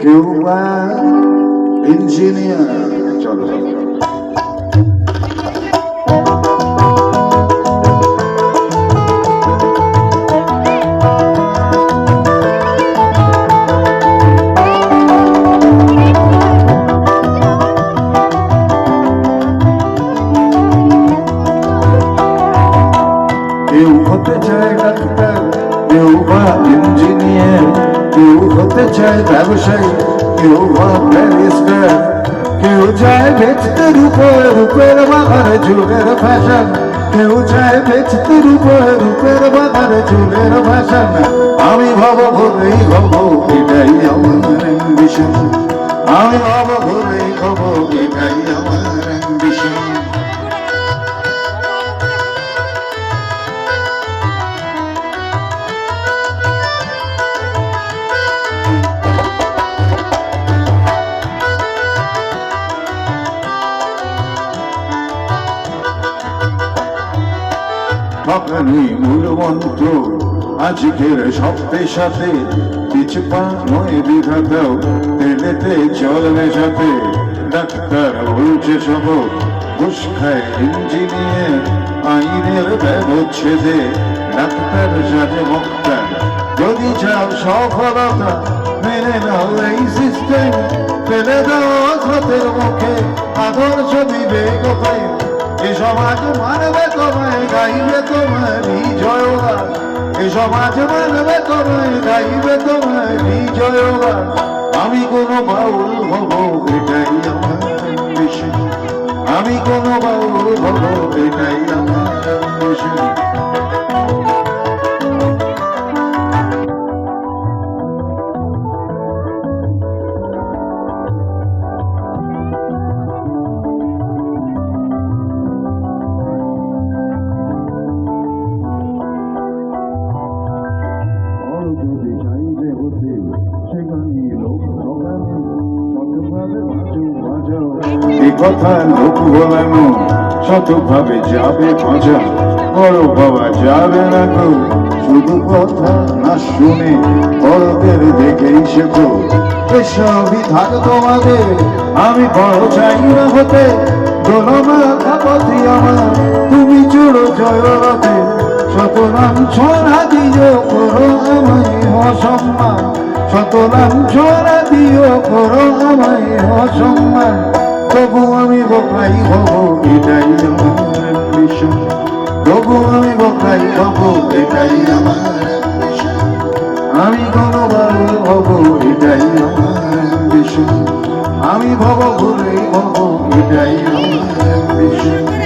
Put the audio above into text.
কেউ বা ইঞ্জিনিয়ার। চলো কেউ হতে চায় ডাক্তার, কেউ বা ইঞ্জিনিয়ার, কেউ হতে চায় ব্যবসায়ী, কেউ বা ব্যারিস্টার, কেউ চায় বেচতে রূপের বাগানে চুলের ফ্যাশন, কেউ চায় বেচতে রূপের বাগানে চুলের ফ্যাশন। আমি ভাব ভরেই হব, এটাই আমার অ্যাম্বিশন। আমি ভাব ভরেই হব, এটাই আমার অ্যাম্বিশন। ঠকানি মূল মন্ত্র আজকের সব পেশাতে, পিছু পা নয় বিঘাতেও তেলেতে জল মেশাতে। ডাক্তার বলছে সব, ঘুষ খায় ইঞ্জিনিয়ার, আইনের ব্যবচ্ছেদে ডাক্তার সাজে বক্তা। যদি চাও সফলতা মেনে নাও এই সিস্টেম, ফেলে দাও আঘাতের মুখে আদর্শ দিবে কোথায়। এ সমাজ মানবে তোমায়, গাইবে তোমার বিজয়গান। এ সমাজ মানবে তোমায়, গাইবে তোমার বিজয়গান। আমি কোনো বাউল হব, এটাই আমার অ্যাম্বিশন। আমি কোনো বাউল হব, এটাই আমার অ্যাম্বিশন। যদি চাইবে হতে সেখানে লোক ঠকানো, শতভাবে বাঁচাও। এ কথা লোক বলানো, শতভাবে যাবে বাঁচা। বড় বাবা যাবে না গো, শুধু কথা না শুনে বড়দের দেখেই শেখো। এসবই থাক তোমাদের, আমি বড় চাই না হতে। দোলমাখা পথে আমার, তুমি চড়ো জয়রথে। শত লাঞ্ছনা দিও করো আমায় অসম্মান, শত লাঞ্ছনা দিও করো আমায় অসম্মান। তবু আমি বোকাই হব, এটাই আমার অ্যাম্বিশন। তবু আমি বোকাই হব, এটাই আমার অ্যাম্বিশন। আমি কোনো বাউল হব, এটাই আমার অ্যাম্বিশন। আমি ভব ভুলেই হব, এটাই আমার অ্যাম্বিশন।